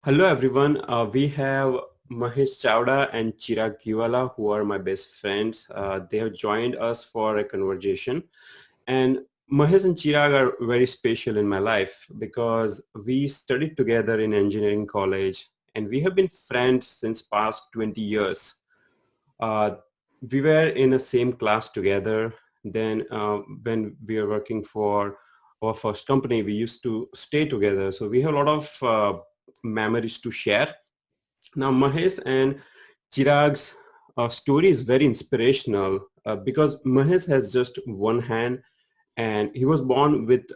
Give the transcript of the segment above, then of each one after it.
Hello everyone. We have Mahesh Chowda and Chirag Kiwala, who are my best friends. They have joined us for a conversation. And Mahesh and Chirag are very special in my life because we studied together in engineering college and we have been friends since past 20 years. Uh, we were in the same class together. Then when we were working for our first company, we used to stay together. So we have a lot of memories to share. Now, Mahesh and Chirag's story is very inspirational because Mahesh has just one hand and he was born with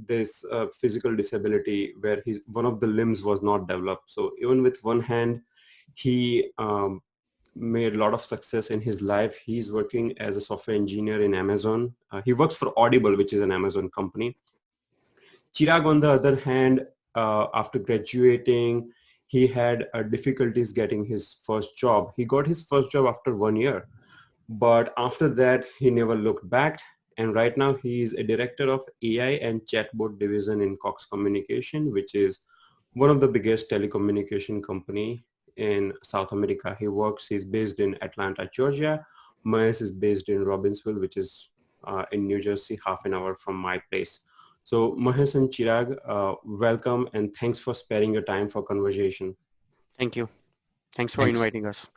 this physical disability where one of the limbs was not developed. So even with one hand, he made a lot of success in his life. He's working as a software engineer in Amazon. He works for Audible, which is an Amazon company. Chirag, on the other hand, after graduating, he had difficulties getting his first job. He got his first job after 1 year, but after that, he never looked back. And right now, he is a director of AI and chatbot division in Cox Communication, which is one of the biggest telecommunication company in South America. He's based in Atlanta, Georgia. Mahesh is based in Robbinsville, which is in New Jersey, half an hour from my place. So Mahesh and Chirag, welcome and thanks for sparing your time for conversation. Thank you. Thanks for Thanks. inviting us.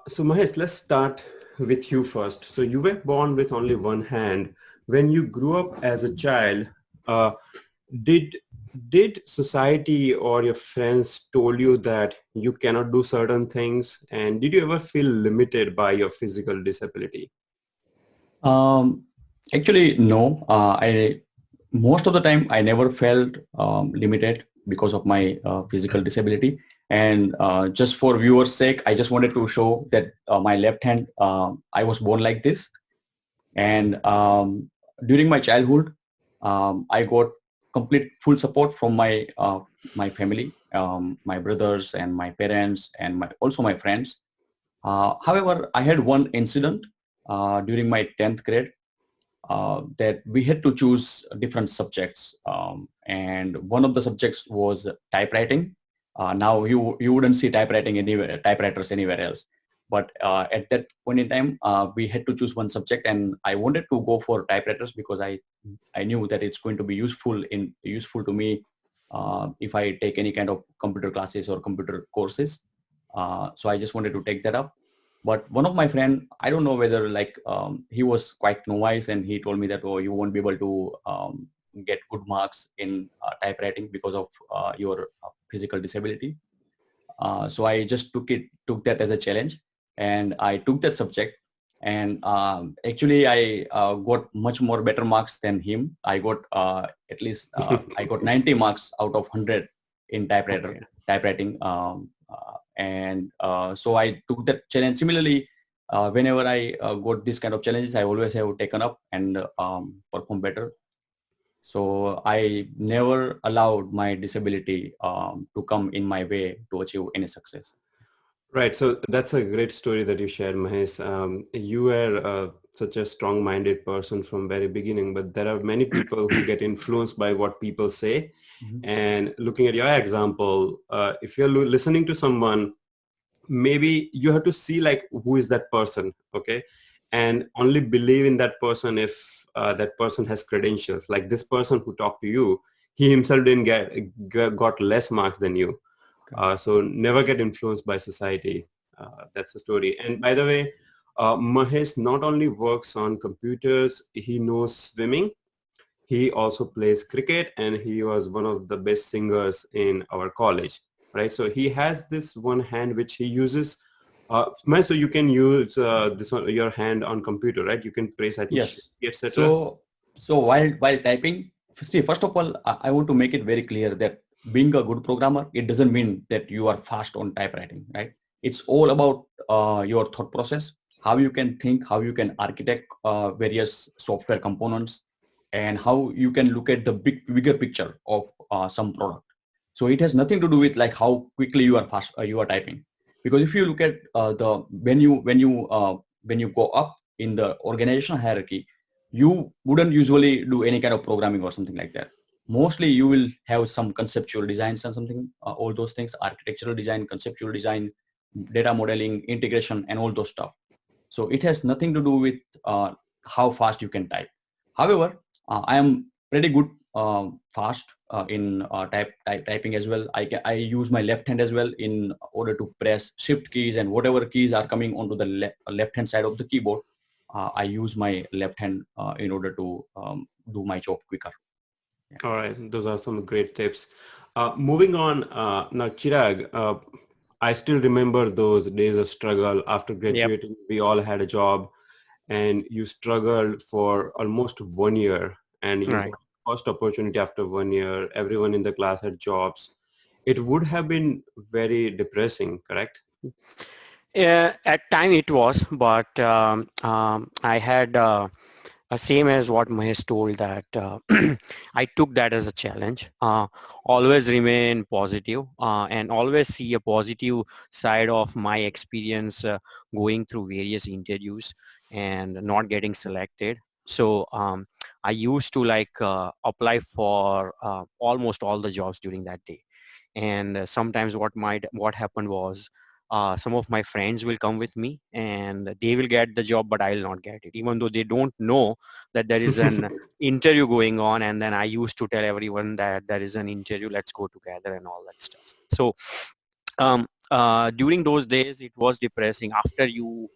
So Mahesh, let's start with you first. So you were born with only one hand. When you grew up as a child, uh, did did society or your friends told you that you cannot do certain things, and did you ever feel limited by your physical disability? Um, Actually, no. I most of the time I never felt limited because of my physical disability. And just for viewers' sake, I just wanted to show that my left hand, I was born like this. And during my childhood, I got complete full support from my family, my brothers and my parents, and also my friends. However, I had one incident during my 10th grade that we had to choose different subjects. And one of the subjects was typewriting. Now you wouldn't see typewriters anywhere else. But at that point in time, we had to choose one subject, and I wanted to go for typewriters because I knew that it's going to be useful to me if I take any kind of computer classes or computer courses. So I just wanted to take that up. But one of my friend, I don't know whether he was quite novice, and he told me that, oh, you won't be able to get good marks in typewriting because of your physical disability. So I just took that as a challenge, and I took that subject. And actually, I got much more better marks than him. I got at least I got 90 marks out of 100 in Okay. typewriting. And so I took that challenge. Similarly, whenever I got this kind of challenges, I always have taken up and perform better. So I never allowed my disability to come in my way to achieve any success. Right. So that's a great story that you shared, Mahesh. You were such a strong-minded person from very beginning, but there are many people who get influenced by what people say. Mhm. And looking at your example, if you're listening to someone, maybe you have to see like who is that person, okay, and only believe in that person if that person has credentials. Like this person who talked to you, he himself didn't got less marks than you. Correct. So never get influenced by society. That's the story. And by the way, Mahesh not only works on computers, he knows swimming. He also plays cricket and he was one of the best singers in our college, right? So he has this one hand which he uses. Mahesh, so you can use this one, your hand on computer, right? You can press, I think, Yes. shift, etc. So while typing, see, first of all, I want to make it very clear that being a good programmer, it doesn't mean that you are fast on typewriting, right? It's all about your thought process, how you can think, how you can architect various software components, and how you can look at the bigger picture of some product. So it has nothing to do with like how quickly you are typing, because if you look at the when you go up in the organizational hierarchy, you wouldn't usually do any kind of programming or something like that. mostly you will have some conceptual designs and something, all those things, architectural design, conceptual design, data modeling, integration, and all those stuff. So it has nothing to do with how fast you can type. However, I am pretty good fast in typing as well. I use my left hand as well in order to press shift keys, and whatever keys are coming onto the left hand side of the keyboard, I use my left hand in order to do my job quicker. Yeah. All right, those are some great tips. Moving on, now Chirag, I still remember those days of struggle after Yep. graduating. We all had a job, and you struggled for almost 1 year, and you Right. got first opportunity after 1 year. Everyone in the class had jobs. It would have been very depressing, correct? At time it was, but I had same as what Mahesh told that I took that as a challenge. Always remain positive and always see a positive side of my experience going through various interviews and not getting selected. So I used to like apply for almost all the jobs during that day. And sometimes what happened was some of my friends will come with me and they will get the job, but I'll not get it, even though they don't know that there is an interview going on. And then I used to tell everyone that there is an interview, let's go together and all that stuff. So during those days it was depressing. After you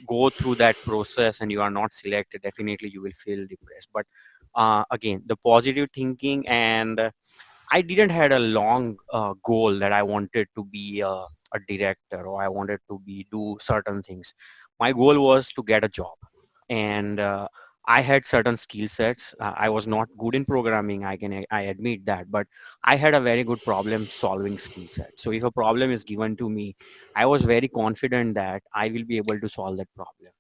go through that process and you are not selected, definitely you will feel depressed. But again, the positive thinking, and I didn't had a long goal that I wanted to be a director or I wanted to be do certain things. My goal was to get a job, and I had certain skill sets. I was not good in programming. I admit that, but I had a very good problem solving skill set. So if a problem is given to me, I was very confident that I will be able to solve that problem,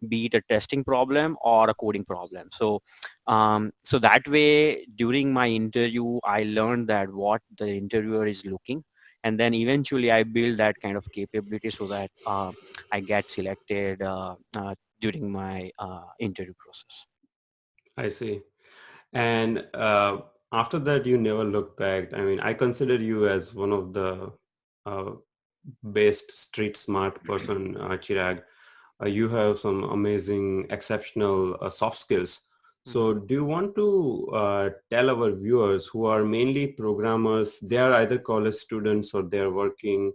be it a testing problem or a coding problem. So that way, during my interview, I learned that what the interviewer is looking, and then eventually I build that kind of capability so that I get selected during my interview process. I see. And after that, you never looked back. I mean, I consider you as one of the uh, best street smart person, Chirag. You have some amazing, exceptional soft skills. So Mhm. do you want to tell our viewers who are mainly programmers, they are either college students or they're working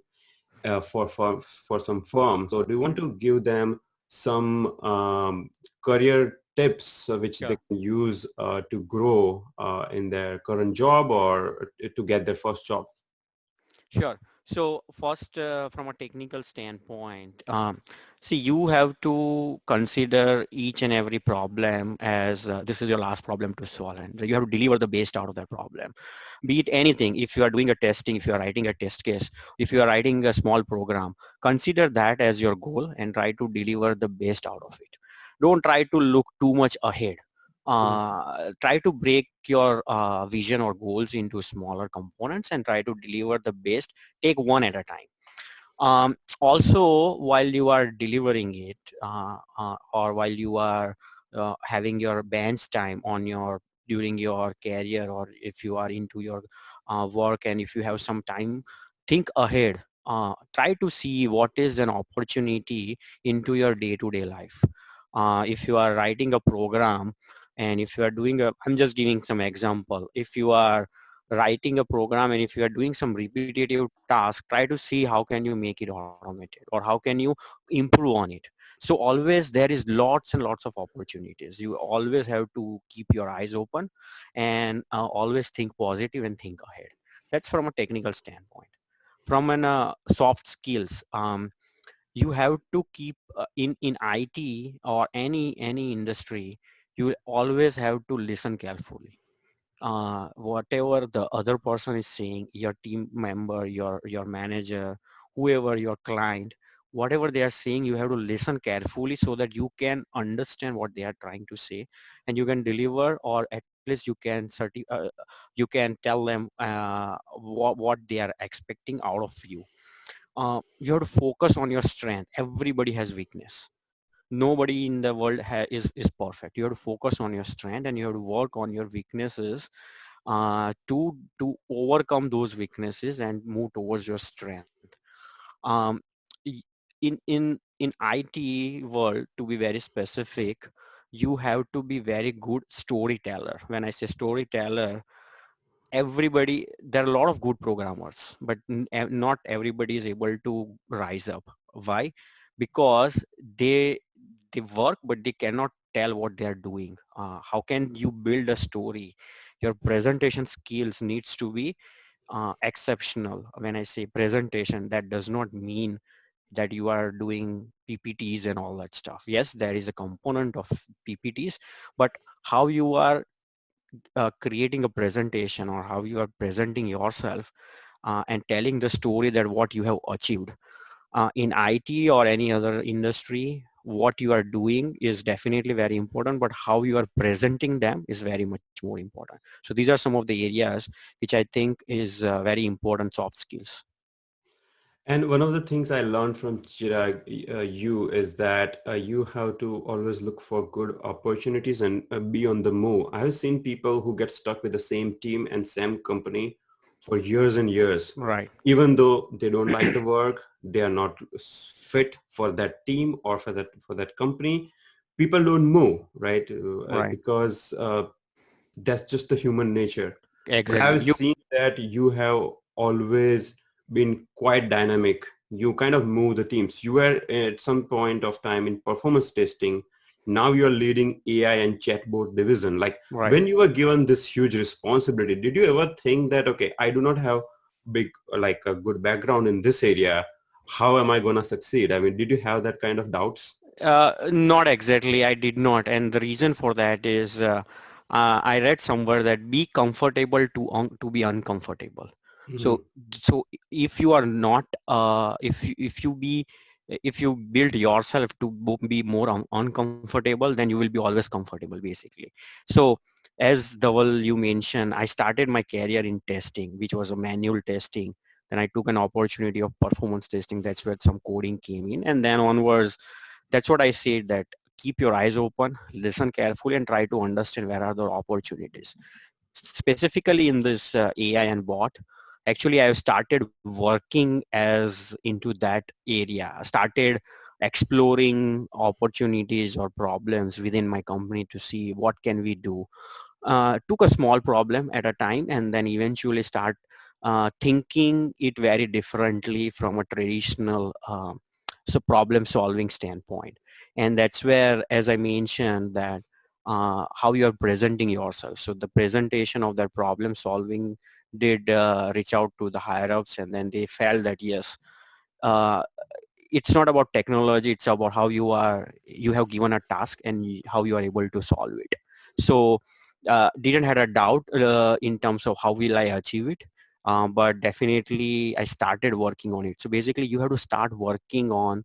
for some firm. So do you want to give them some career tips which they Sure. can use to grow in their current job or to get their first job? Sure. So first, from a technical standpoint, see, you have to consider each and every problem as this is your last problem to solve, and you have to deliver the best out of that problem. Be it anything, if you are doing a testing, if you are writing a test case, if you are writing a small program, consider that as your goal and try to deliver the best out of it. Don't try to look too much ahead. Try to break your vision or goals into smaller components and try to deliver the best. Take one at a time. Also, while you are delivering it or while you are having your bench time on your during your career, or if you are into your work and if you have some time, think ahead. Try to see what is an opportunity into your day-to-day life. If you are writing a program and if you are doing a, I'm just giving some example, if you are writing a program and if you are doing some repetitive task, try to see how can you make it automated or how can you improve on it. So always there is lots and lots of opportunities. You always have to keep your eyes open and always think positive and think ahead. That's from a technical standpoint. From an soft skills, you have to keep in IT or any industry, you always have to listen carefully. Whatever the other person is saying, your team member, your manager, whoever, your client, whatever they are saying, you have to listen carefully so that you can understand what they are trying to say and you can deliver, or at least you can tell them what they are expecting out of you. You have to focus on your strength. Everybody has weakness. Nobody in the world is perfect. You have to focus on your strength and you have to work on your weaknesses to overcome those weaknesses and move towards your strength. um, y- in IT world, to be very specific, you have to be very good storyteller. When I say storyteller, everybody, there are a lot of good programmers, but not everybody is able to rise up. Why? Because they work but they cannot tell what they are doing. How can you build a story? Your presentation skills needs to be exceptional. When I say presentation, that does not mean that you are doing PPTs and all that stuff. Yes, there is a component of PPTs, but how you are creating a presentation, or how you are presenting yourself and telling the story that what you have achieved in IT or any other industry, what you are doing is definitely very important, but how you are presenting them is very much more important. So these are some of the areas which I think is very important soft skills. And one of the things I learned from Chirag, you, is that you have to always look for good opportunities and be on the move. I have seen people who get stuck with the same team and same company for years and years. Right. Even though they don't like the work, they are not fit for that team or for that company. People don't move, right? Right. Because that's just the human nature. But Exactly. I've You seen that you have always been quite dynamic. You kind of move the teams. You were at some point of time in performance testing. Now you're leading AI and chatbot division. Like, right. when you were given this huge responsibility, did you ever think that, okay, I do not have big, like a good background in this area. How am I going to succeed? I mean, did you have that kind of doubts? Not exactly. I did not, and the reason for that is I read somewhere that be comfortable to be uncomfortable. So Mhm. if you are not if you build yourself to be more uncomfortable, then you will be always comfortable basically. So as Dhaval you mentioned, I started my career in testing, which was a manual testing. Then I took an opportunity of performance testing. That's where some coding came in, and then onwards, that's what I said, that keep your eyes open, listen carefully, and try to understand where are the opportunities. Specifically in this AI and bot, actually I have started working as into that area. I started exploring opportunities or problems within my company to see what can we do. Took a small problem at a time, and then eventually start thinking it very differently from a traditional so problem solving standpoint. And that's where, as I mentioned, that how you are presenting yourself. So the presentation of that problem solving did reach out to the higher ups, and then they felt that yes, uh, it's not about technology, it's about how you have given a task and how you are able to solve it. So didn't had a doubt in terms of how will I achieve it. But definitely I started working on it. So basically you have to start working on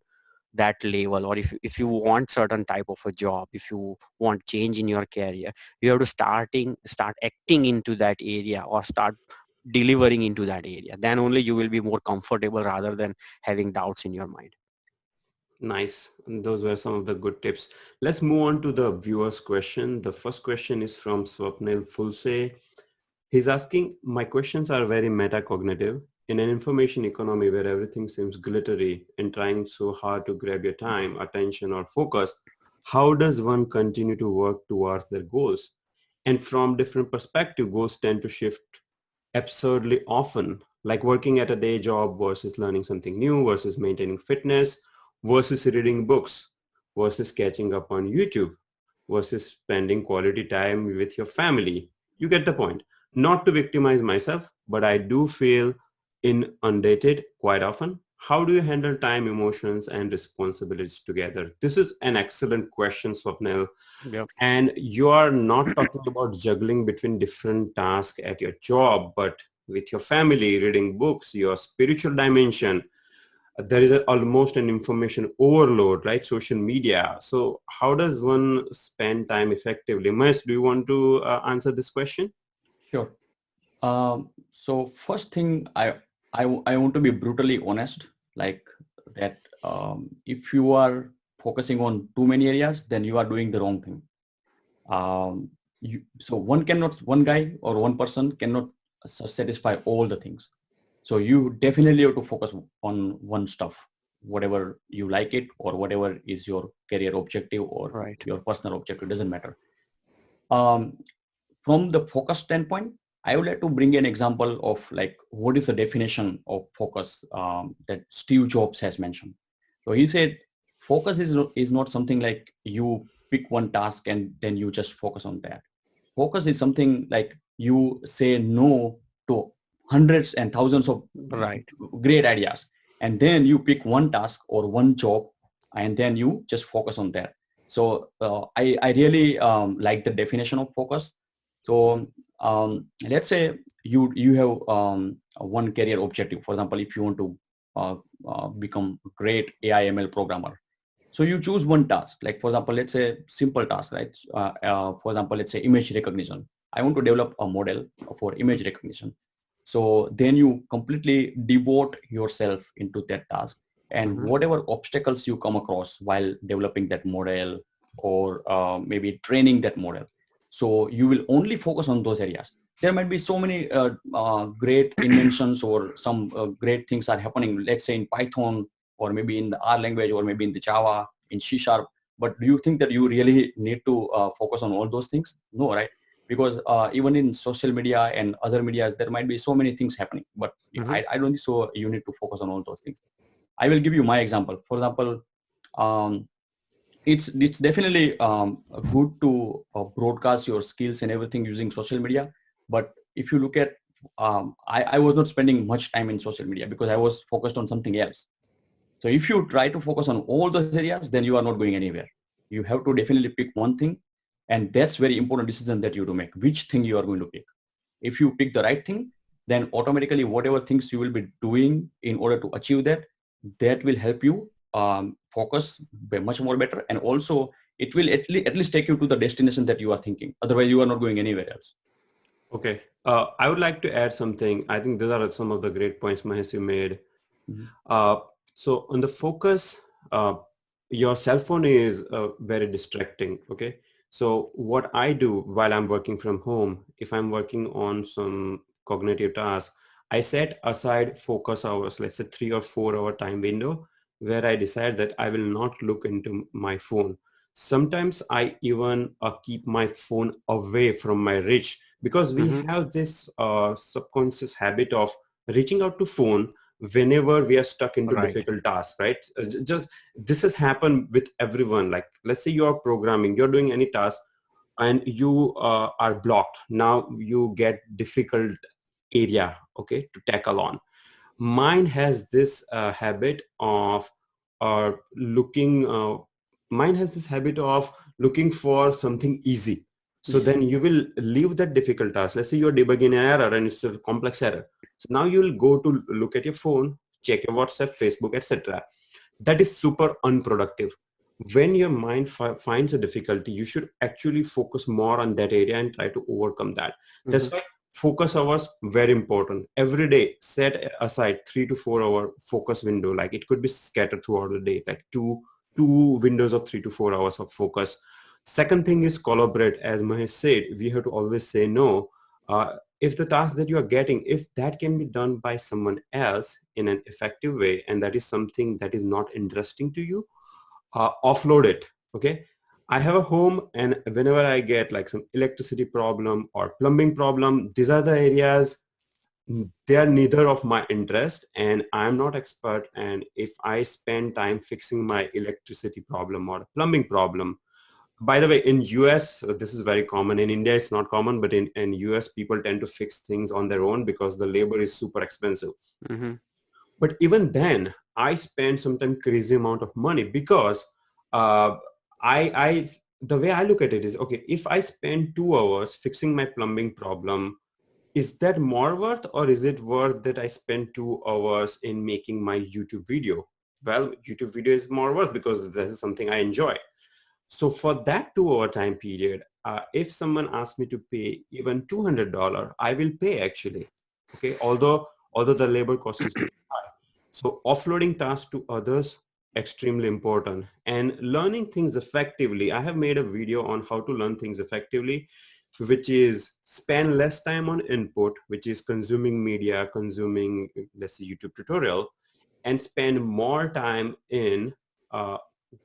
that level, or if you want certain type of a job, if you want change in your career, you have to start acting into that area, or start delivering into that area. Then only you will be more comfortable rather than having doubts in your mind. Nice. And those were some of the good tips. Let's move on to the viewer's question. The first question is from Swapnil Fulse. He's asking, my questions are very metacognitive. In an information economy where everything seems glittery and trying so hard to grab your time, attention, or focus, how does one continue to work towards their goals? And from different perspective, goals tend to shift absurdly often, like working at a day job versus learning something new versus maintaining fitness versus reading books versus catching up on YouTube versus spending quality time with your family. You get the point. Not to victimize myself, but I do feel inundated quite often. How do you handle time, emotions, and responsibilities together? This is an excellent question, Swapnil. Yep. And you are not talking about juggling between different tasks at your job, but with your family, reading books, your spiritual dimension. There is almost an information overload, right? Social media. So how does one spend time effectively? Mahesh, do you want to answer this question? Sure. So first thing, I want to be brutally honest, like that. If you are focusing on too many areas, then you are doing the wrong thing. Um, So one guy or one person cannot satisfy all the things. So you definitely have to focus on one stuff, whatever you like it or whatever is your career objective or Right. your personal objective, doesn't matter. Um, from the focus standpoint, I would like to bring an example of like what is the definition of focus that Steve Jobs has mentioned. So he said, focus is not something like you pick one task and then you just focus on that. Focus is something like you say no to hundreds and thousands of Right. great ideas, and then you pick one task or one job, and then you just focus on that. So I really like the definition of focus. So let's say you have one career objective. For example, if you want to uh, become a great AI/ML programmer, so you choose one task. Like for example, let's say simple task, right? For example, let's say image recognition. I want to develop a model for image recognition. So then you completely devote yourself into that task, and Mm-hmm. whatever obstacles you come across while developing that model or maybe training that model, so you will only focus on those areas. There might be so many great inventions or some great things are happening, let's say in Python or maybe in the R language or maybe in the Java, in C sharp. But do you think that you really need to focus on all those things? No, right? Because even in social media and other medias, there might be so many things happening. But Mm-hmm. I don't think so. You need to focus on all those things. I will give you my example. For example, um, it's definitely good to broadcast your skills and everything using social media. But if you look at, I was not spending much time in social media because I was focused on something else. So if you try to focus on all those areas, then you are not going anywhere. You have to definitely pick one thing. And that's very important decision that you to make, which thing you are going to pick. If you pick the right thing, then automatically whatever things you will be doing in order to achieve that, that will help you focus much more better. And also it will at least take you to the destination that you are thinking. Otherwise you are not going anywhere else. Okay. I would like to add something. I think these are some of the great points, Mahesh, you made. Mhm. Uh, so on the focus, your cell phone is very distracting. Okay. So what I do while I'm working from home, if I'm working on some cognitive task, I set aside focus hours, let's say 3 or 4 hour time window where I decide that I will not look into my phone. Sometimes I even keep my phone away from my reach because we Mm-hmm. have this subconscious habit of reaching out to phone whenever we are stuck into Right. difficult tasks, right? Just this has happened with everyone. Like let's say you're programming, you're doing any task and you are blocked. Now you get difficult area, okay, to tackle on. Mine has this habit of looking mine has this habit of looking for something easy. So then you will leave that difficult task. Let's say you're debugging an error and it's a complex error. So now you'll go to look at your phone, check your WhatsApp, Facebook, etc. That is super unproductive. When your mind finds a difficulty, you should actually focus more on that area and try to overcome that. Mm-hmm. That's why focus hours very important. Every day set aside 3 to 4 hour focus window. Like it could be scattered throughout the day, like two windows of 3 to 4 hours of focus. Second thing is collaborate. As Mahesh said, we have to always say no. If the task that you are getting, if that can be done by someone else in an effective way, and that is something that is not interesting to you, offload it. Okay. I have a home, and whenever I get like some electricity problem or plumbing problem, these are the areas, they are neither of my interest and I'm not expert. And if I spend time fixing my electricity problem or plumbing problem, by the way, in US, this is very common. In India, it's not common, but in US, people tend to fix things on their own because the labor is super expensive. Mm-hmm. But even then, I spend sometimes crazy amount of money because uh, I the way I look at it is, okay, if I spend 2 hours fixing my plumbing problem, is that more worth, or is it worth that I spend 2 hours in making my YouTube video? Well, YouTube video is more worth because this is something I enjoy. So for that 2 hour time period, if someone asks me to pay even $200, I will pay actually. Okay, although the labor cost is pretty high. So offloading tasks to others, extremely important. And learning things effectively. I have made a video on how to learn things effectively. which is spend less time on input, which is consuming media, consuming, let's say, YouTube tutorial, and spend more time in uh,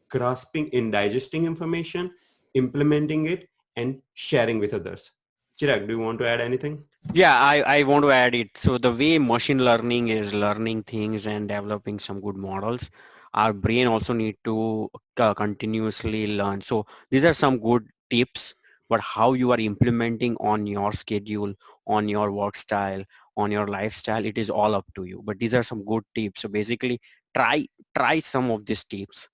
grasping, in digesting information, implementing it, and sharing with others. Chirag, do you want to add anything? Yeah, I want to add it. So the way machine learning is learning things and developing some good models, our brain also need to continuously learn. So these are some good tips, but how you are implementing on your schedule, on your work style, on your lifestyle, it is all up to you. But these are some good tips. So basically try try some of these tips.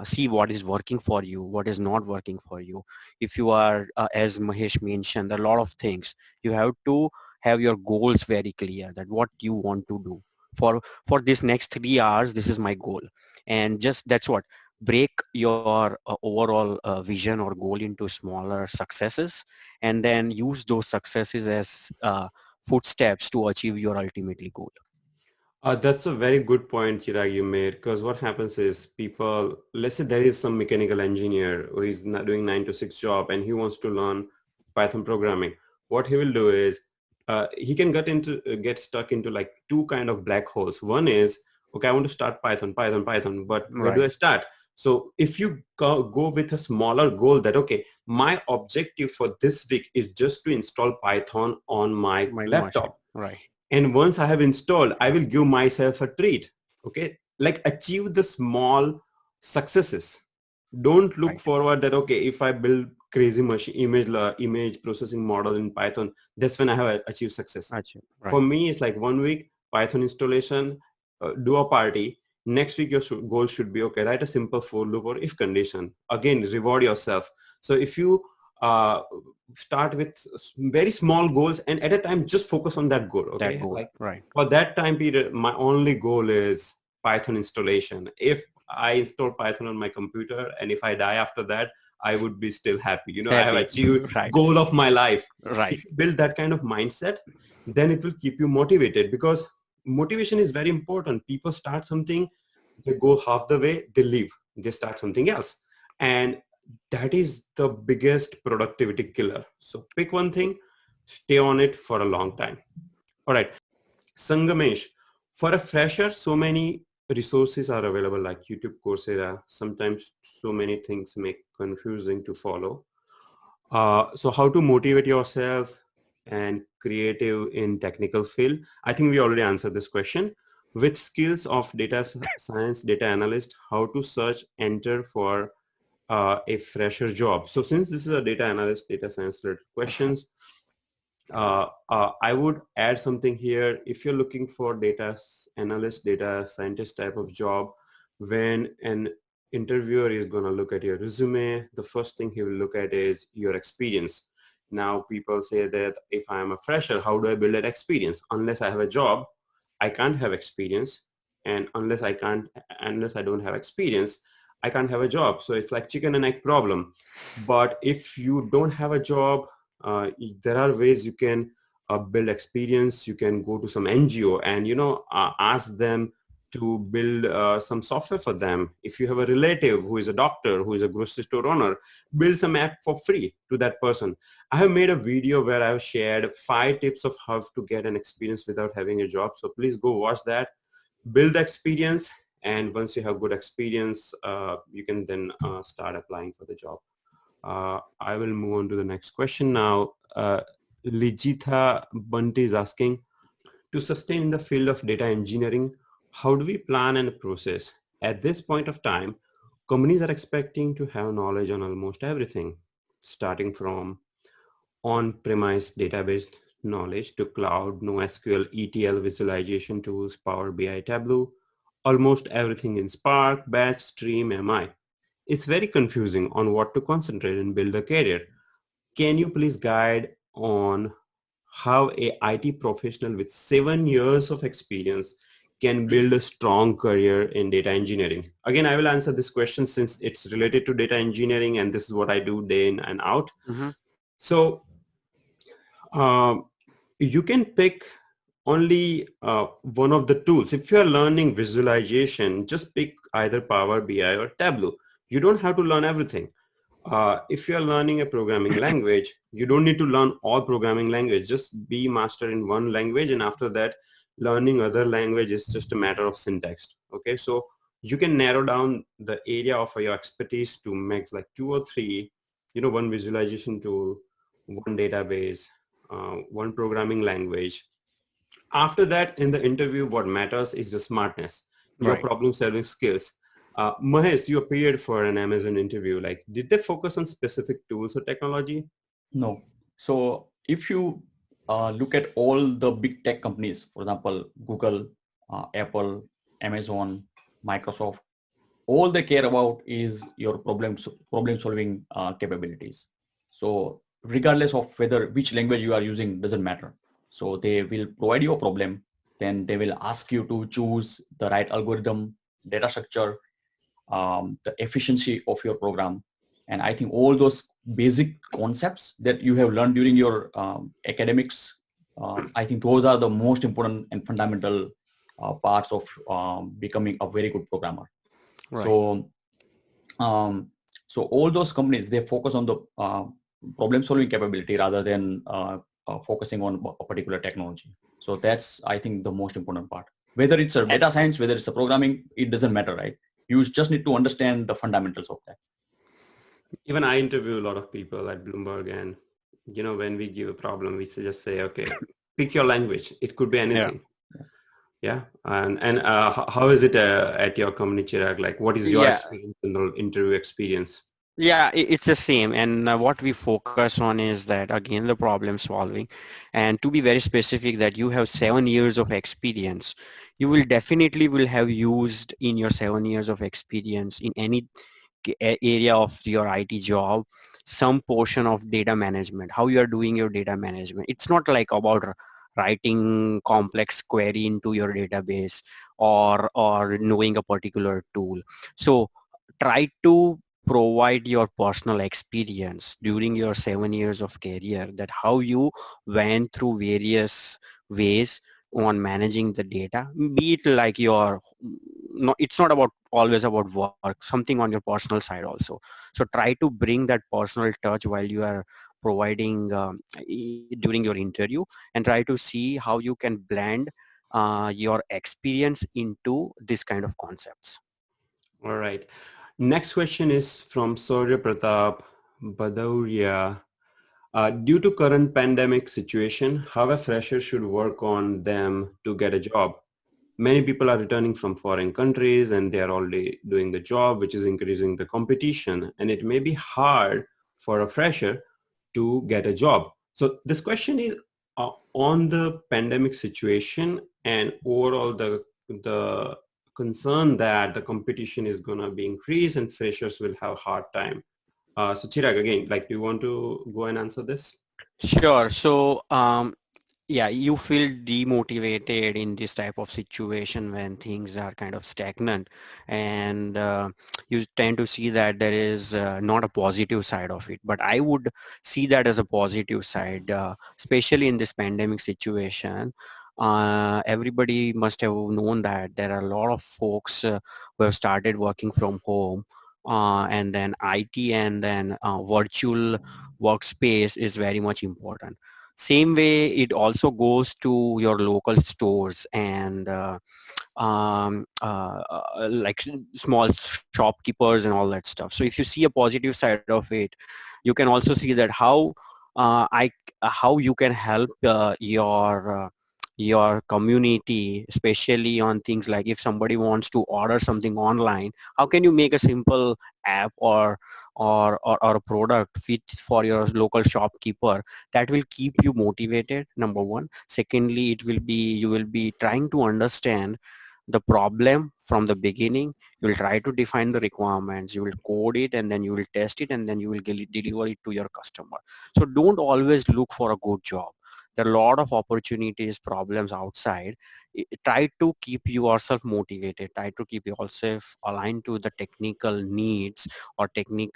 See what is working for you, what is not working for you. If you are, as Mahesh mentioned, there are a lot of things you have to have your goals very clear, that what you want to do for this next 3 hours. This is my goal, and just that's what, break your overall vision or goal into smaller successes, and then use those successes as footsteps to achieve your ultimately goal. That's a very good point, Chirag, you made, because what happens is people, let's say there is some mechanical engineer who is not doing 9 to 6 job and he wants to learn Python programming. What he will do is he can get stuck into like two kind of black holes. One is, okay, I want to start Python, but where do Right. I start? So if you go with a smaller goal that, okay, my objective for this week is just to install Python on my My machine. laptop, Right. and once I have installed, I will give myself a treat. Okay, like achieve the small successes. Don't look Right. forward that, okay, if I build crazy machine image processing model in Python, that's when I have achieved success. Achieve. For Right. me, it's like 1 week Python installation, do a party. Next week, your goal should be, okay, write a simple for loop or if condition. Again, reward yourself. So if you uh, start with very small goals and at a time just focus on that goal. That Okay, goal. like Right. for that time period, my only goal is Python installation. If I install Python on my computer and if I die after that, I would be still happy. I have Happy. achieved Right. goal of my life. Right. If you build that kind of mindset, then it will keep you motivated, because motivation is very important. People start something, they go half the way, they leave, they start something else, and that is the biggest productivity killer. So pick one thing, stay on it for a long time. All right, Sangamesh, for a fresher, so many resources are available like YouTube, Coursera. Sometimes so many things make confusing to follow. So how to motivate yourself and creative in technical field? I think we already answered this question. Which skills of data science, data analyst, how to search, enter for a fresher job? So since this is a data analyst, data science related questions, I would add something here. If you're looking for data analyst, data scientist type of job, when an interviewer is going to look at your resume, the first thing he will look at is your experience. Now, people say that if I am a fresher, how do I build that experience? Unless I have a job, I can't have experience. And unless I don't have experience, I can't have a job. So it's like chicken and egg problem. But if you don't have a job, uh, there are ways you can build experience. You can go to some NGO and ask them to build some software for them. If you have a relative who is a doctor, who is a grocery store owner, build some app for free to that person. I have made a video where I've shared 5 tips of how to get an experience without having a job. So please go watch that, build the experience, and once you have good experience, you can then start applying for the job. I will move on to the next question now. Lijitha Bunty is asking, to sustain in the field of data engineering, how do we plan and process? At this point of time, companies are expecting to have knowledge on almost everything, starting from on-premise database knowledge to cloud, NoSQL, ETL visualization tools, Power BI, Tableau, almost everything in Spark, Batch, Stream, MI. It's very confusing on what to concentrate and build a career. Can you please guide on how a IT professional with 7 years of experience can build a strong career in data engineering? Again, I will answer this question since it's related to data engineering and this is what I do day in and out. Mm-hmm. So um, you can pick only one of the tools. If you're learning visualization, just pick either Power BI or Tableau. You don't have to learn everything. if you're learning a programming language, you don't need to learn all programming language. Just be master in one language, and after that, learning other language is just a matter of syntax. Okay, so you can narrow down the area of your expertise to max like two or three. One visualization tool, one database, one programming language. After that, in the interview, what matters is your smartness, your Right. problem solving skills. Mahesh, you appeared for an Amazon interview. Like, did they focus on specific tools or technology? No. So if you look at all the big tech companies, for example, Google, Apple, Amazon, Microsoft, all they care about is your problem solving capabilities. So regardless of whether which language you are using doesn't matter. So they will provide you a problem, then they will ask you to choose the right algorithm, data structure, the efficiency of your program. And I think all those basic concepts that you have learned during your academics, I think those are the most important and fundamental parts of becoming a very good programmer. Right. So, um, so all those companies, they focus on the problem solving capability rather than focusing on a particular technology. So that's, I think, the most important part. Whether it's a data science, whether it's a programming, it doesn't matter, right? You just need to understand the fundamentals of that. Even I interview a lot of people at Bloomberg, and when we give a problem, we just say, okay, pick your language. It could be Yeah. anything. Yeah. And how is it at your company, Chirag? Like, what is your Yeah. experience in the interview experience? Yeah, it's the same. And what we focus on is that, again, the problem solving. And to be very specific, that you have 7 years of experience, you will definitely will have used in your 7 years of experience in any area of your IT job, some portion of data management, how you are doing your data management. It's not like about writing complex query into your database, or knowing a particular tool. So try to provide your personal experience during your 7 years of career, that how you went through various ways on managing the data, be it like your, no, it's not about always about work, something on your personal side also. So try to bring that personal touch while you are providing during your interview, and try to see how you can blend your experience into this kind of concepts. All right. Next question is from Surya Pratap Badauria. Due to current pandemic situation, how a fresher should work on them to get a job? Many people are returning from foreign countries and they are already doing the job, which is increasing the competition. And it may be hard for a fresher to get a job. So this question is on the pandemic situation and overall the concern that the competition is going to be increased and freshers will have hard time. So Chirag, again, like, do you want to go and answer this? Sure. So yeah, you feel demotivated in this type of situation when things are kind of stagnant, and you tend to see that there is not a positive side of it. But I would see that as a positive side, especially in this pandemic situation. Everybody must have known that there are a lot of folks who have started working from home, and then IT and then virtual workspace is very much important. Same way, it also goes to your local stores and like small shopkeepers and all that stuff. So if you see a positive side of it, you can also see that how you can help your community, especially on things like if somebody wants to order something online, how can you make a simple app or a product fit for your local shopkeeper that will keep you motivated, number one. Secondly, you will be trying to understand the problem from the beginning. You will try to define the requirements, you will code it, and then you will test it, and then you will deliver it to your customer. So don't always look for a good job. There are a lot of opportunities, problems outside. Try to keep yourself motivated, try to keep yourself aligned to the technical needs or technique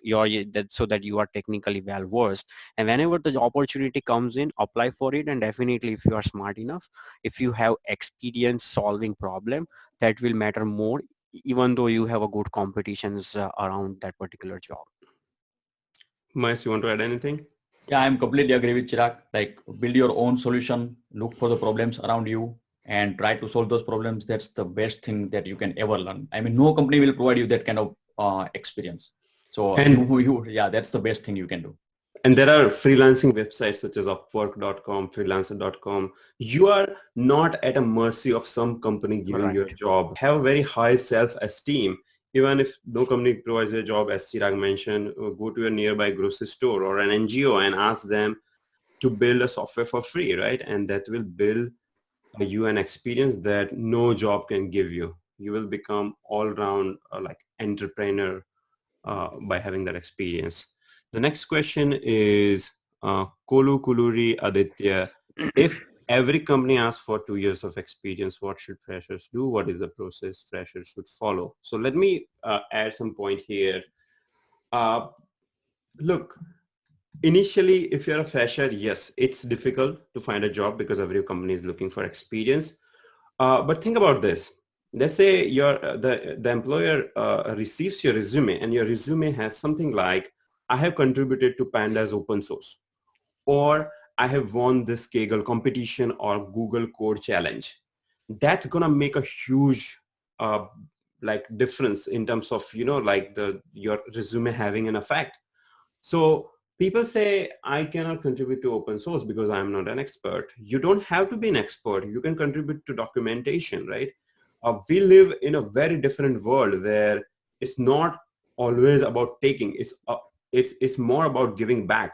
so that you are technically well versed, and whenever the opportunity comes in, apply for it. And definitely, if you are smart enough, if you have experience solving problem, that will matter more, even though you have a good competitions around that particular job. Mahesh, you want to add anything? Yeah, I'm completely agree with Chirag. Like build your own solution, look for the problems around you and try to solve those problems. That's the best thing that you can ever learn. I mean, no company will provide you that kind of experience. So And yeah, that's the best thing you can do. there are freelancing websites such as upwork.com, freelancer.com. You are not at a mercy of some company giving you a Right. job. Have a very high self-esteem. Even if no company provides you a job, as Chirag mentioned, go to a nearby grocery store or an NGO and ask them to build a software for free, right? And that will build you an experience that no job can give you. You will become all-round like entrepreneur by having that experience. The next question is Kolu Kuluri Aditya. If every company asks for 2 years of experience, what should freshers do? What is the process freshers should follow? So let me add some point here. Uh, Look, initially, if you're a fresher, yes, it's difficult to find a job because every company is looking for experience. But think about this. Let's say the employer receives your resume and your resume has something like, I have contributed to Panda's open source, or I have won this Kaggle competition or Google Code challenge. That's gonna make a huge uh, like difference in terms of, like your resume having an effect. So people say, I cannot contribute to open source because I'm not an expert. You don't have to be an expert. You can contribute to documentation, right? We live in a very different world where it's not always about taking. It's more about giving back.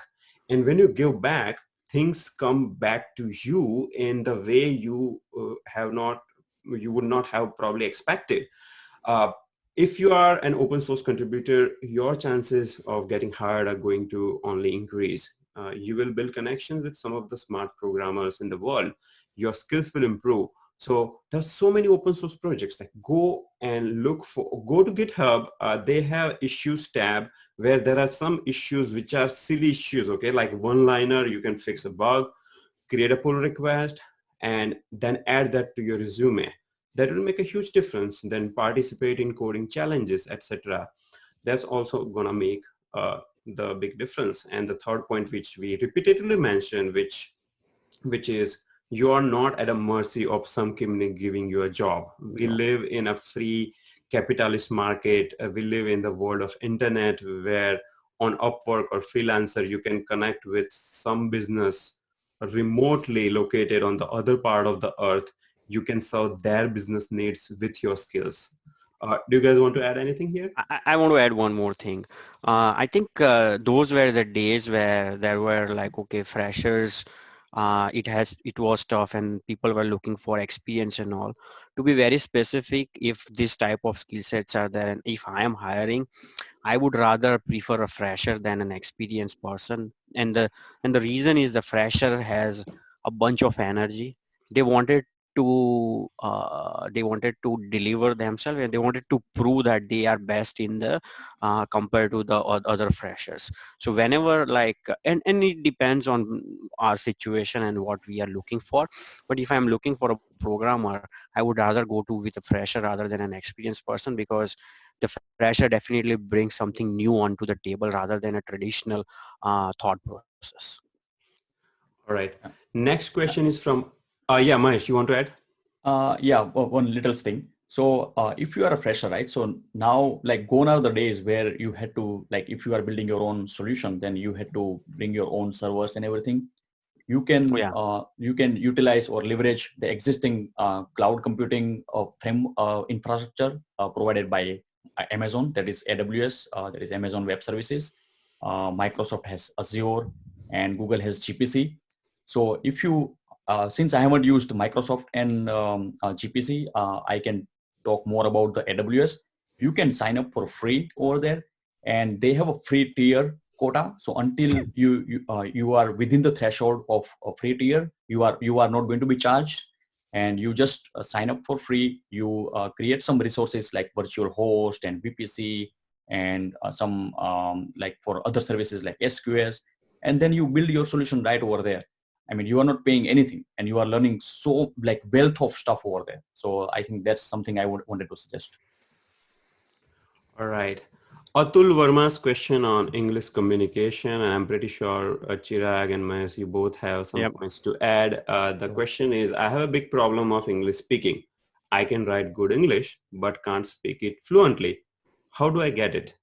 And when you give back, things come back to you in the way you would not have probably expected. uh, if you are an open source contributor, your chances of getting hired are going to only increase. You will build connections with some of the smart programmers in the world. Your skills will improve. So there's so many open source projects. Like go to GitHub. They have issues tab where there are some issues which are silly issues. Okay, like one liner, you can fix a bug, create a pull request, and then add that to your resume. That will make a huge difference. Then participate in coding challenges, etc. That's also gonna make the big difference. And the third point, which we repeatedly mentioned, which is you are not at a mercy of some company giving you a job. We Job. live in a free capitalist market. We live in the world of internet where on Upwork or Freelancer, you can connect with some business remotely located on the other part of the earth. You can serve their business needs with your skills. Do you guys want to add anything here? I want to add one more thing. I think those were the days where there were like, okay, freshers, it was tough and people were looking for experience and all. To be very specific, if this type of skill sets are there and if I am hiring, I would rather prefer a fresher than an experienced person. And the reason is the fresher has a bunch of energy. They wanted to deliver themselves and they wanted to prove that they are best in the compared to the other freshers. So whenever like and it depends on our situation and what we are looking for. But if I'm looking for a programmer, I would rather go to with a fresher rather than an experienced person, because the fresher definitely brings something new onto the table rather than a traditional thought process. All right. Next question is from, yeah, Mahesh, you want to add? Yeah, one little thing. So if you are a fresher, right? So now, like gone are the days where you had to, like, if you are building your own solution, then you had to bring your own servers and everything. Yeah. You can utilize or leverage the existing cloud computing frame infrastructure provided by Amazon, that is AWS, that is Amazon Web Services. Microsoft has Azure, and Google has GPC. So if you since I haven't used Microsoft and GPC, I can talk more about the AWS. You can sign up for free over there, and they have a free tier quota. So until you are within the threshold of a free tier, you are not going to be charged, and you just sign up for free. You create some resources like virtual host and VPC and some like for other services like SQS, and then you build your solution right over there. I mean, you are not paying anything, and you are learning so like wealth of stuff over there. So I think that's something I wanted to suggest. All right. Atul Verma's question on English communication, and I'm pretty sure Chirag and Mahesh, you both have some Yep. points to add. The Sure. question is, I have a big problem of English speaking. I can write good English, but can't speak it fluently. How do I get it?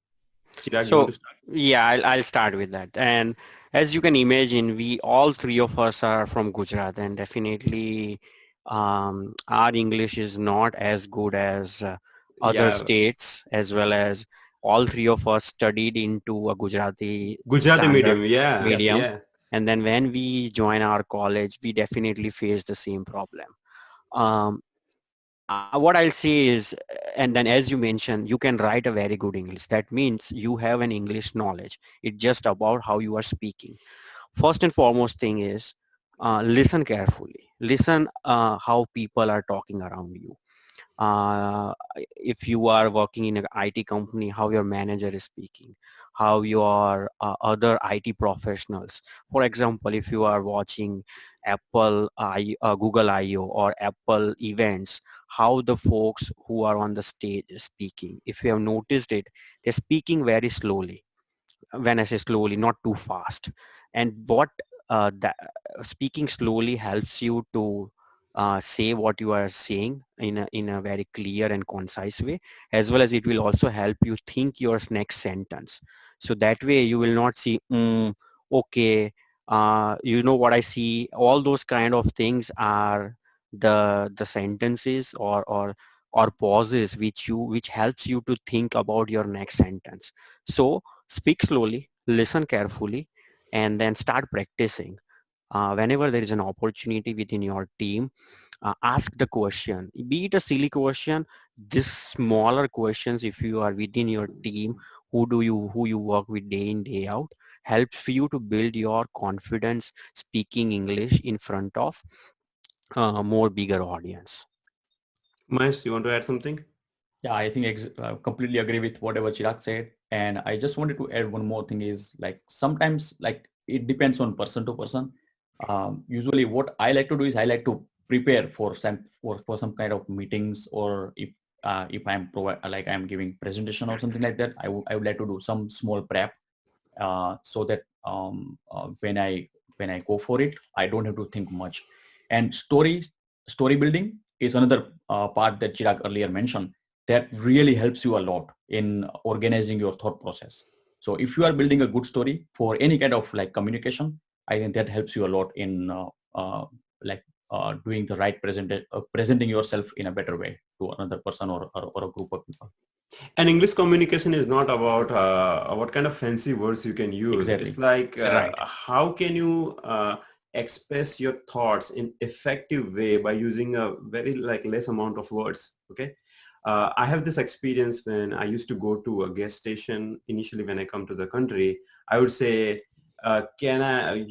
Chirag, you want So to start? yeah, I'll start with that. And as you can imagine, we all three of us are from Gujarat, and definitely our English is not as good as other Yeah, states, as well as all three of us studied into a Gujarati Gujarati standard medium. Yeah, Yes. medium. yeah. And then when we join our college, we definitely face the same problem. Um, what I'll say is, and then as you mentioned, you can write a very good English. That means you have an English knowledge. It's just about how you are speaking. First and foremost thing is listen carefully. Listen how people are talking around you. If you are working in an IT company, how your manager is speaking, how your other IT professionals. For example, if you are watching Google I/O or Apple events, how the folks who are on the stage is speaking. If you have noticed it, they're speaking very slowly. When I say slowly, not too fast. And what that speaking slowly helps you to say what you are saying in a very clear and concise way, as well as it will also help you think your next sentence. So that way you will not see, okay, you know what I see. All those kind of things are the sentences or pauses which helps you to think about your next sentence. So speak slowly, listen carefully, and then start practicing. Whenever there is an opportunity within your team, ask the question, be it a silly question, this smaller questions. If you are within your team, who you work with day in day out, helps for you to build your confidence speaking English in front of more bigger audience. Mahesh, you want to add something? Yeah, I think I completely agree with whatever Chirag said. And I just wanted to add one more thing is like sometimes like it depends on person to person. Usually what I like to do is I like to prepare for some kind of meetings, or if like I'm giving presentation or something like that, I would like to do some small prep, so that when I go for it, I don't have to think much. And story building is another part that Chirag earlier mentioned that really helps you a lot in organizing your thought process. So if you are building a good story for any kind of like communication, I think that helps you a lot in like doing the right presenting yourself in a better way to another person or a group of people. And English communication is not about what kind of fancy words you can use. It's Exactly. like Right. how can you express your thoughts in effective way by using a very like less amount of words. Okay. I have this experience when I used to go to a gas station initially when I come to the country. I would say, can I,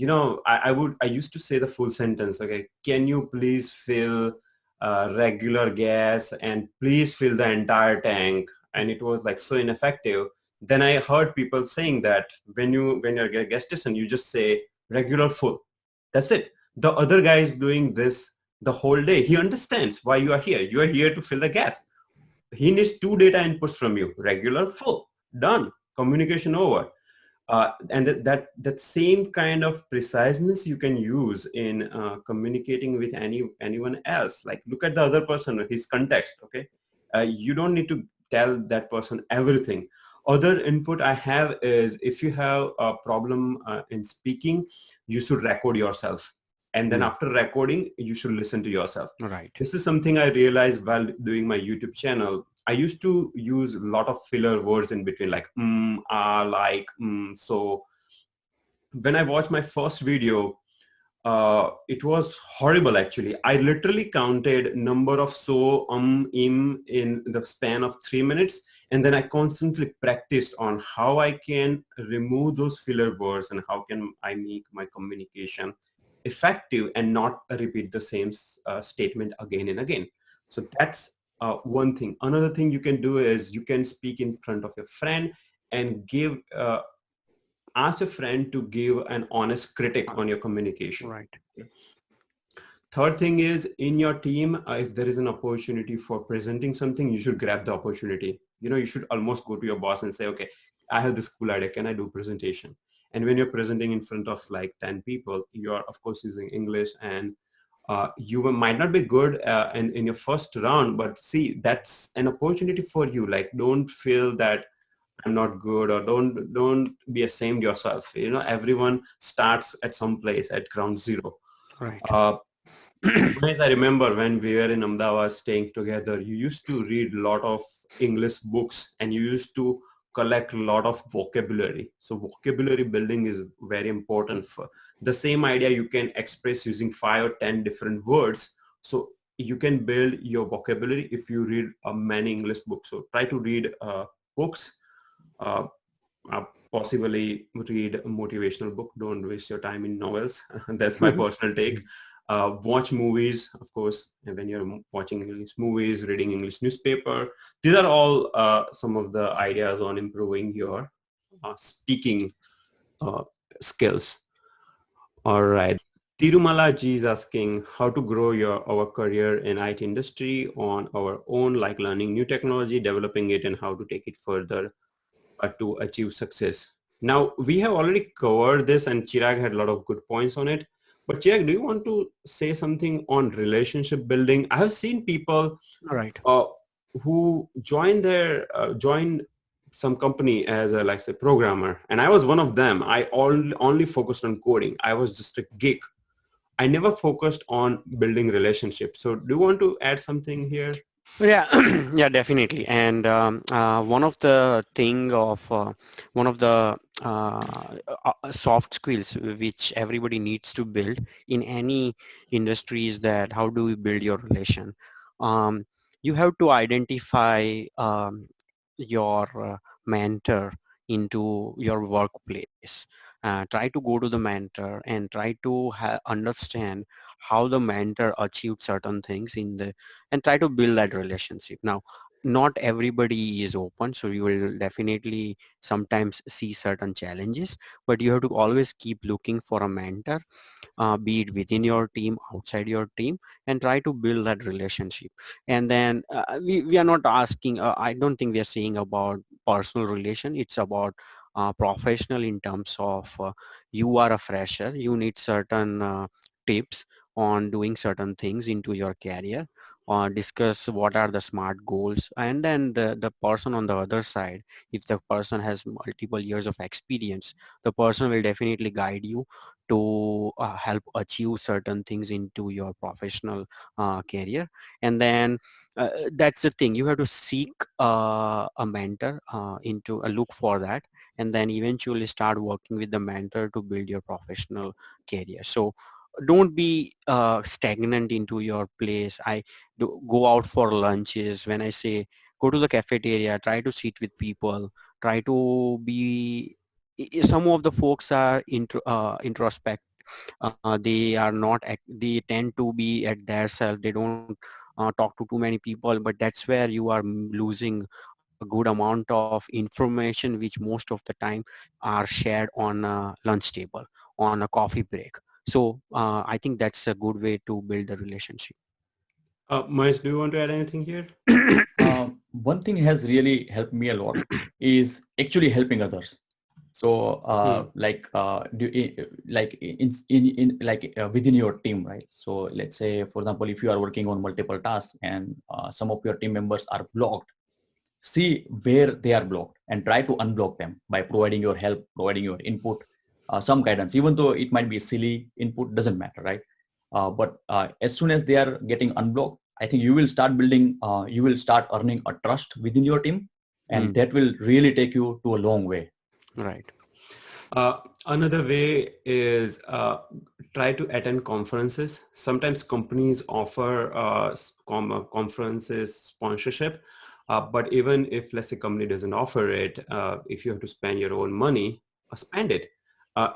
I used to say the full sentence. Okay. Can you please fill regular gas and please fill the entire tank? And it was like so ineffective. Then I heard people saying that when you're at a gas station, you just say regular full. That's it. The other guy is doing this the whole day. He understands why you are here. You are here to fill the gas. He needs two data inputs from you: regular, full. Done. Communication over. And that same kind of preciseness you can use in communicating with anyone else. Like look at the other person, his context. Okay, you don't need to tell that person everything. Other input I have is if you have a problem in speaking, you should record yourself, and then Mm, after recording, you should listen to yourself. right. This is something I realized while doing my YouTube channel. I used to use a lot of filler words in between, like like so. When I watched my first video, it was horrible actually. I literally counted number of so im in the span of 3 minutes, and then I constantly practiced on how I can remove those filler words and how can I make my communication effective and not repeat the same statement again and again. So that's one thing. Another thing you can do is you can speak in front of your friend and give ask a friend to give an honest critic on your communication. Right. Third thing is in your team, if there is an opportunity for presenting something, you should grab the opportunity. You should almost go to your boss and say, okay, I have this cool idea. Can I do presentation? And when you're presenting in front of like 10 people, you are of course using English, and might not be good in your first round, but see, that's an opportunity for you. Like, don't feel that I'm not good, or don't be ashamed yourself. Everyone starts at some place at ground zero. Right. Uh, Yes, I remember when we were in Ahmedabad staying together, you used to read a lot of English books, and you used to collect a lot of vocabulary. So vocabulary building is very important. For the same idea, you can express using 5 or 10 different words. So you can build your vocabulary if you read many English books. So try to read books, uh, uh, possibly read a motivational book. Don't waste your time in novels. That's my personal take. Watch movies, of course, and when you're watching English movies, reading English newspaper. These are all some of the ideas on improving your speaking uh, skills. All right. Tirumala ji is asking how to grow our career in IT industry on our own, like learning new technology, developing it, and how to take it further to achieve success. Now, we have already covered this, and Chirag had a lot of good points on it. But Chirag, do you want to say something on relationship building? I have seen people All right. uh, who join some company as a, like, say, programmer, and I was one of them. I only focused on coding. I was just a geek. I never focused on building relationships. So do you want to add something here? Yeah, yeah, definitely. And one of the one of the soft skills which everybody needs to build in any industry is that how do you build your relation? Um, you have to identify your mentor into your workplace. Try to go to the mentor and try to understand how the mentor achieved certain things in the and try to build that relationship. Now, not everybody is open, so you will definitely sometimes see certain challenges, but you have to always keep looking for a mentor, be it within your team, outside your team, and try to build that relationship. And then we are not asking, I don't think we are saying about personal relation. It's about professional in terms of you are a fresher, you need certain tips on doing certain things into your career, or discuss what are the smart goals, and then the person on the other side, if the person has multiple years of experience, the person will definitely guide you to help achieve certain things into your professional career. And then that's the thing, you have to seek a mentor into a look for that, and then eventually start working with the mentor to build your professional career. So don't be stagnant into your place. I do go out for lunches. When I say go to the cafeteria, try to sit with people, try to be some of the folks are introspect. They are not they tend to be at their self. They don't talk to too many people, but that's where you are losing a good amount of information which most of the time are shared on a lunch table, on a coffee break. So I think that's a good way to build the relationship. Mahesh, do you want to add anything here? One thing has really helped me a lot is actually helping others. So, Hmm. like in like within your team, right? So, let's say, for example, if you are working on multiple tasks and some of your team members are blocked, see where they are blocked and try to unblock them by providing your help, providing your input, some guidance. Even though it might be silly input, doesn't matter, right? But as soon as they are getting unblocked, I think you will start building, you will start earning a trust within your team, and Hmm. that will really take you to a long way. Right. Another way is try to attend conferences. Sometimes companies offer conferences sponsorship, but even if, let's say, company doesn't offer it, if you have to spend your own money, spend it.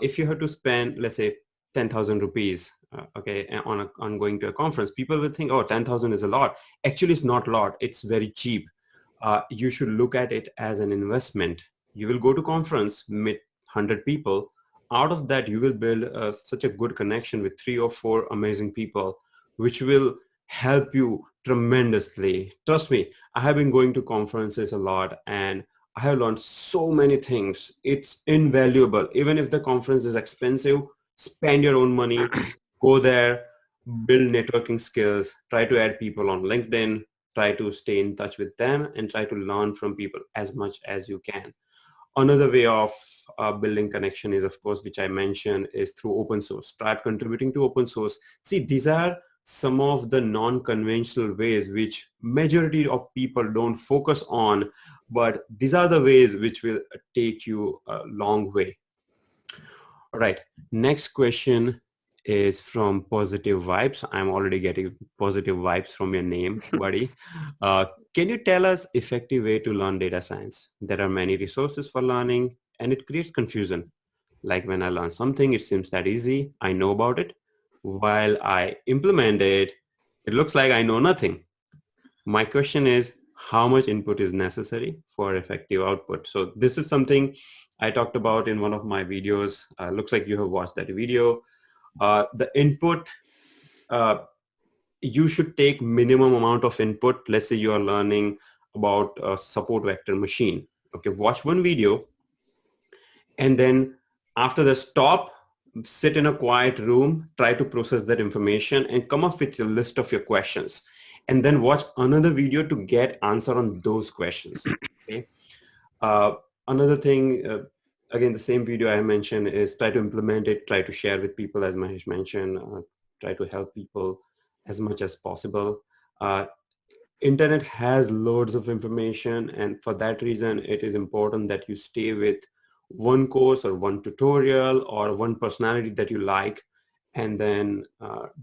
If you have to spend, let's say, 10,000 rupees, okay, on going to a conference, people will think, oh, 10,000 is a lot. Actually, it's not a lot. It's very cheap. You should look at it as an investment. You will go to conference, meet 100 people. Out of that, you will build such a good connection with 3 or 4 amazing people, which will help you tremendously. Trust me, I have been going to conferences a lot, and I have learned so many things. It's invaluable. Even if the conference is expensive, spend your own money, go there, build networking skills, try to add people on LinkedIn, try to stay in touch with them, and try to learn from people as much as you can. Another way of building connection is, of course, which I mentioned, is through open source. Start contributing to open source. See, these are some of the non-conventional ways which majority of people don't focus on, but these are the ways which will take you a long way. All right. Next question is from Positive Vibes. I'm already getting positive vibes from your name, buddy. Uh, can you tell us effective way to learn data science? There are many resources for learning and it creates confusion. Like when I learn something, it seems that easy. I know about it. While I implement it, it looks like I know nothing. My question is, how much input is necessary for effective output? So this is something I talked about in one of my videos. Looks like you have watched that video. The input, uh, you should take minimum amount of input. Let's say you are learning about a support vector machine. Okay, watch one video and then after the stop, sit in a quiet room, try to process that information and come up with your list of your questions. And then watch another video to get answer on those questions. Okay. Uh, Another thing, again, the same video I mentioned is try to implement it, try to share with people as Mahesh mentioned, try to help people as much as possible. Uh, Internet has loads of information and for that reason it is important that you stay with one course or one tutorial or one personality that you like and then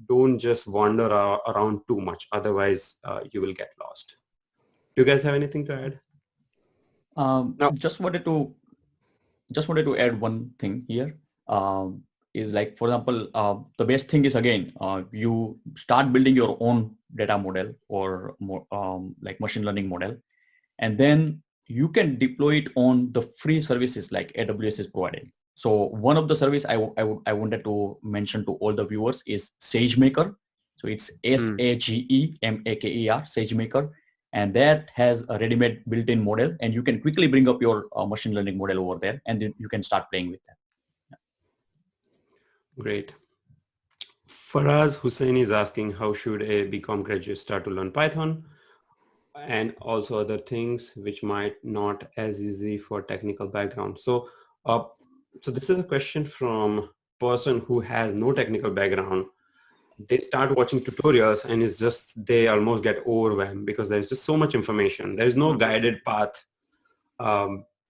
don't just wander around too much, otherwise you will get lost. Do you guys have anything to add? No. Just wanted to add one thing here. Is like, for example, the best thing is, again, you start building your own data model or more, like machine learning model, and then you can deploy it on the free services like AWS is providing. So one of the service I wanted to mention to all the viewers is SageMaker. So it's SAGEMAKER, SageMaker, and that has a ready-made built-in model, and you can quickly bring up your machine learning model over there, and then you can start playing with that. Great. Faraz Hussein is asking, how should a BCom graduate start to learn Python and also other things which might not as easy for technical background. Uh, so this is a question from person who has no technical background. They start watching tutorials and it's just, they almost get overwhelmed because there's just so much information. There's no guided path.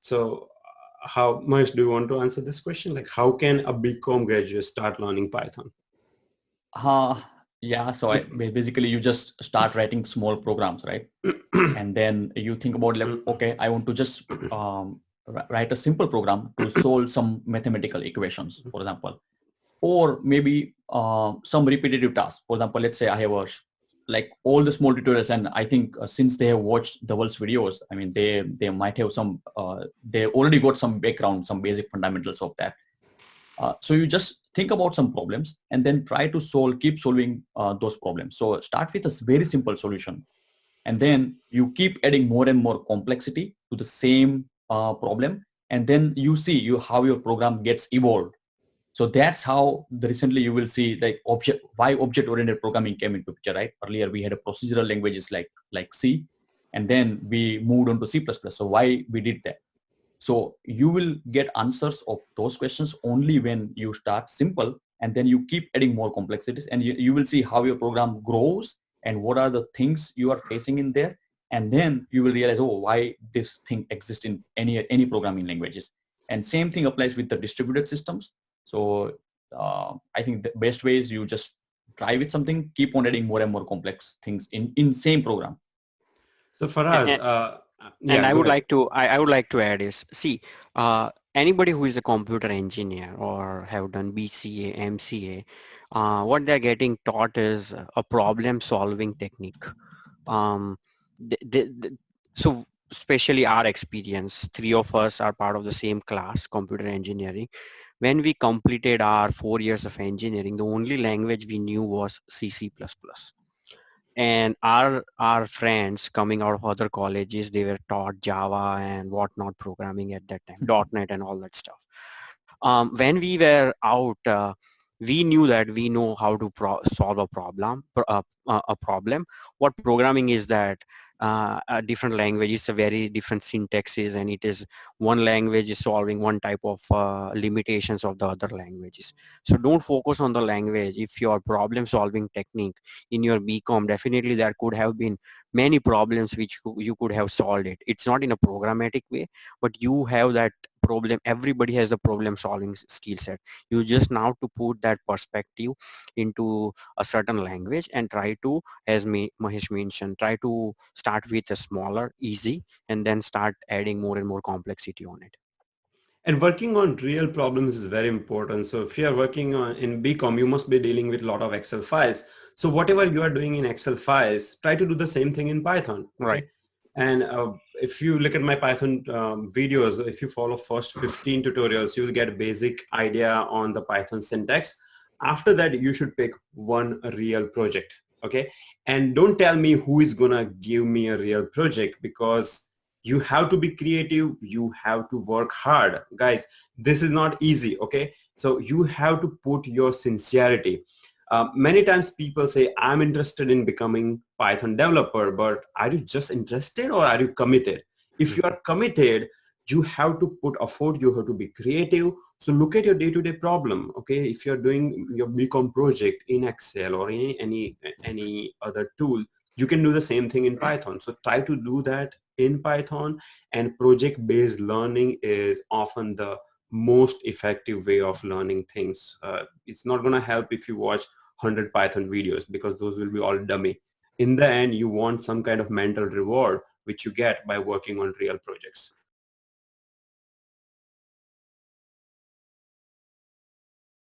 So how much do you want to answer this question? Like how can a BCom graduate start learning Python? Yeah, so basically you just start writing small programs, right? And then you think about like, okay, I want to just write a simple program to solve some mathematical equations, for example, or maybe some repetitive tasks. For example, let's say I have like all the small tutorials, and I think since they have watched Dhaval's videos, I mean, they might have some, they already got some background, some basic fundamentals of that. So you just think about some problems and then try to keep solving those problems. So start with a very simple solution, and then you keep adding more and more complexity to the same problem, and then you see how your program gets evolved. So that's how recently you will see like why object-oriented programming came into picture, right? Earlier we had a procedural languages like C, and then we moved on to C++. So why we did that? So you will get answers of those questions only when you start simple and then you keep adding more complexities, and you will see how your program grows and what are the things you are facing in there. And then you will realize, oh, why this thing exists in any programming languages. And same thing applies with the distributed systems. So I think the best way is you just try with something, keep on adding more and more complex things in same program. So Faraz, And, yeah, I go would ahead. like to I would like to add is, see, anybody who is a computer engineer or have done BCA, MCA, what they're getting taught is a problem solving technique. Um, so especially our experience, three of us are part of the same class, computer engineering. When we completed our 4 years of engineering, the only language we knew was C++. and our friends coming out of other colleges, they were taught Java and whatnot programming at that time, .NET and all that stuff. When we were out, we knew that we know how to solve a problem. What programming is that a different language is a very different syntaxes, and it is one language is solving one type of limitations of the other languages. So don't focus on the language. If your problem solving technique in your BCom, definitely there could have been many problems which you could have solved it. It's not in a programmatic way, but you have that problem. Everybody has the problem solving skill set. You just now to put that perspective into a certain language and try to, as Mahesh mentioned, try to start with a smaller easy and then start adding more and more complexity on it. And working on real problems is very important. So if you are working on in BCom, you must be dealing with a lot of Excel files. So whatever you are doing in Excel files, try to do the same thing in Python. Right. Okay. And if you look at my Python videos, if you follow first 15 tutorials, you will get a basic idea on the Python syntax. After that, you should pick one real project. Okay. And don't tell me who is going to give me a real project, because you have to be creative, you have to work hard, guys. This is not easy. Okay, so you have to put your sincerity. Many times people say, I'm interested in becoming Python developer, but are you just interested or are you committed? If you are committed, you have to put effort, you have to be creative. So look at your day-to-day problem. Okay, if you're doing your BCom project in Excel or in any other tool, you can do the same thing in Python. So try to do that in Python, and project-based learning is often the most effective way of learning things. It's not going to help if you watch 100 Python videos, because those will be all dummy. In the end, you want some kind of mental reward, which you get by working on real projects.